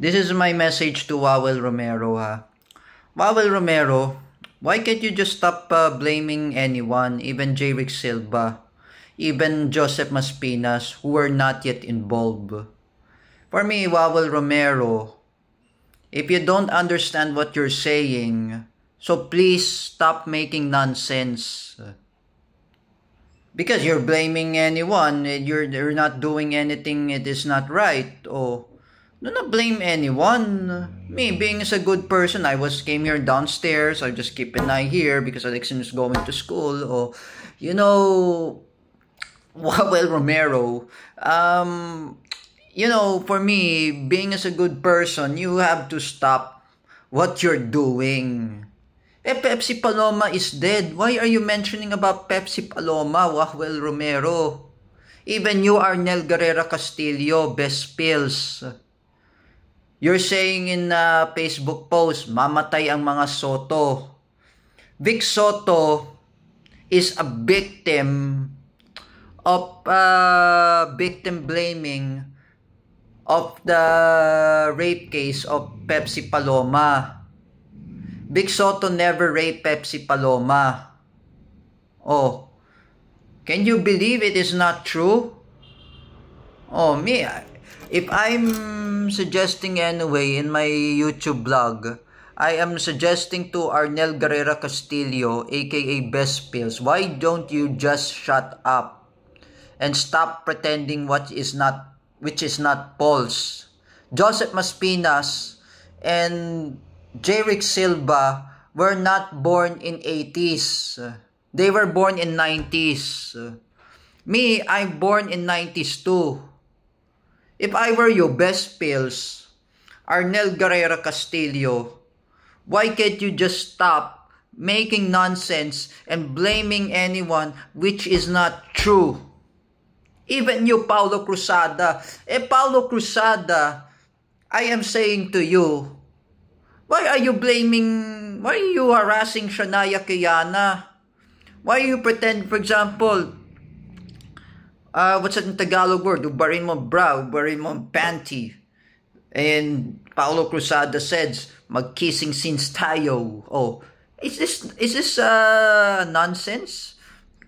This is my message to Wawel Romero, ha. Wawel Romero, why can't you just stop blaming anyone, even J. Rick Silva, even Joseph Maspinas, who were not yet involved? For me, Wawel Romero, if you don't understand what you're saying, so please stop making nonsense. Because you're blaming anyone, you're not doing anything, it is not right. Oh, do not blame anyone. Me, being as a good person, came here downstairs. I just keep an eye here because Alexin is going to school. Oh, Wawel Romero. For me, being as a good person, you have to stop what you're doing. Pepsi Paloma is dead. Why are you mentioning about Pepsi Paloma, Wawel Romero? Even you, Arnel Guerrera Castillo, Best Pills. You're saying in a Facebook post, mamatay ang mga Soto. Vic Soto is a victim of victim blaming of the rape case of Pepsi Paloma. Vic Soto never raped Pepsi Paloma. Oh, can you believe it is not true? Oh, if I'm suggesting anyway in my YouTube blog, I am suggesting to Arnel Guerrera Castillo, aka Best Pills, why don't you just shut up and stop pretending which is not false? Joseph Maspinas and J. Rick Silva were not born in 80s. They were born in 90s. Me, I'm born in 90s too. If I were you, Best Pills, Arnel Guerrera Castillo, why can't you just stop making nonsense and blaming anyone which is not true? Even you, Paulo Cruzada. Paulo Cruzada, I am saying to you, why are you harassing Shania Kiana? Why you pretend, for example, what's that in Tagalog word? Ubarin mo bra, ubarin mo panty. And Paulo Cruzada says, mag-kissing scenes tayo. Oh, is this nonsense?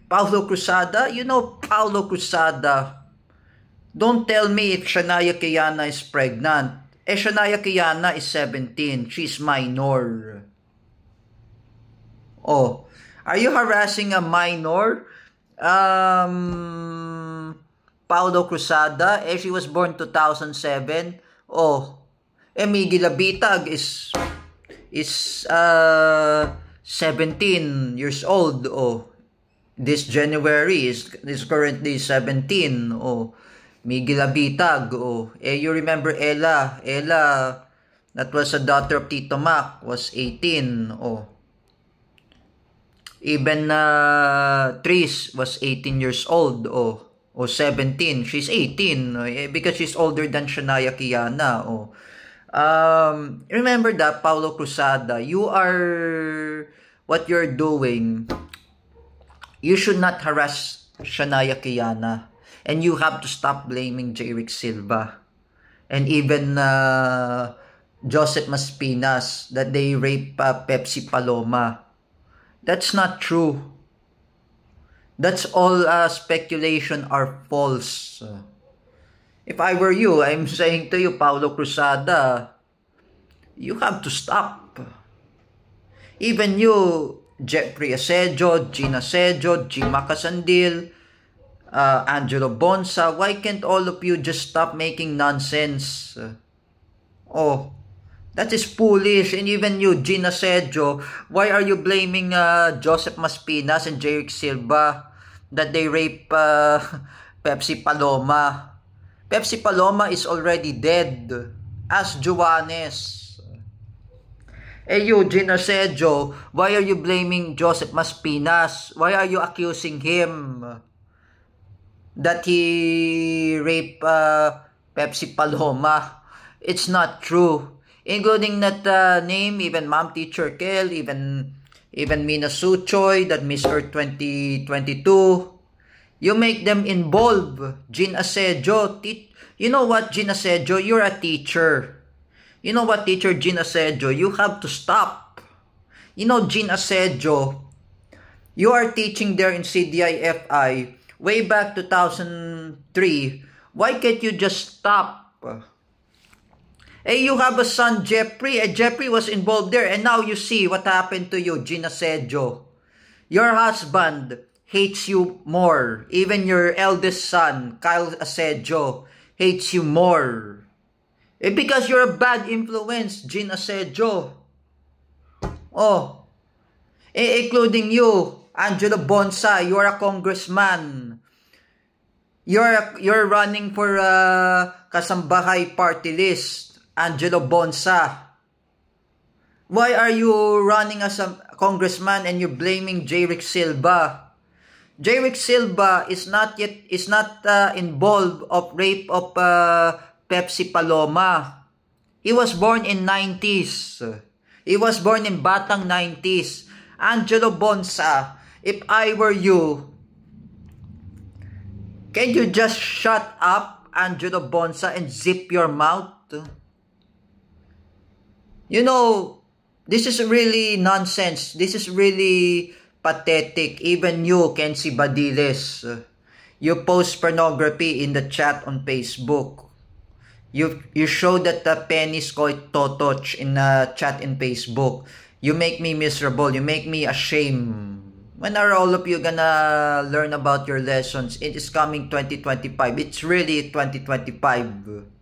Paulo Cruzada? You know Paulo Cruzada. Don't tell me if Shania Kiana is pregnant. Shania Kiana is 17. She's minor. Oh, are you harassing a minor? Paulo Cruzada, she was born 2007. Oh, Miggy Labitag is 17 years old. Oh, this January is currently 17. Oh, Miggy Labitag. Oh, you remember Ella, that was a daughter of Tito Mac, was 18. Oh, even Tris was 18 years old. Oh, 17. She's 18 because she's older than Shania Kiana. Oh, remember that, Paulo Cruzada, what you're doing, you should not harass Shania Kiana, and you have to stop blaming J. Rick Silva and even Joseph Maspinas that they rape Pepsi Paloma. That's not true. That's all speculation are false. If I were you, I'm saying to you, Paulo Cruzada, you have to stop. Even you, Jeffrey Asejo, Gina Asejo, Jima Casandil, Angelo Bonsa, why can't all of you just stop making nonsense? Oh, that is foolish. And even you, Gina Asejo, why are you blaming Joseph Maspinas and J. Rick Silva that they rape Pepsi Paloma? Pepsi Paloma is already dead. Ask Juanes. You, Gina Asejo, why are you blaming Joseph Maspinas? Why are you accusing him that he raped Pepsi Paloma? It's not true. Including that name, even Ma'am Teacher Kel, even Mina Suchoy, that Miss Earth 2022. You make them involved. Gin Asejo. You know what, Gin Asejo? You're a teacher. You know what, Teacher Jean Asedio? You have to stop. You know, Jean Asedio, you are teaching there in CDIFI way back 2003. Why can't you just stop? Hey, you have a son, Jeffrey, and Jeffrey was involved there, and now you see what happened to you, Jean Asedio. Your husband hates you more. Even your eldest son, Kyle Asedio, hates you more. Because you're a bad influence, Jean Asedio. Oh, including you, Angelo Bonsa, you're a congressman. You're running for Kasambahay party list, Angelo Bonsa. Why are you running as a congressman and you're blaming J. Rick Silva? J. Rick Silva is not involved of rape of Pepsi Paloma. He was born in 90s. He was born in Batang 90s. Angelo Bonsa, if I were you, can you just shut up, Angelo Bonsa, and zip your mouth? You know, this is really nonsense. This is really pathetic. Even you, Kenzie Badiles, you post pornography in the chat on Facebook. You show that the penis called totoch in a chat in Facebook. You make me miserable. You make me ashamed. When are all of you gonna learn about your lessons? It is coming 2025. It's really 2025.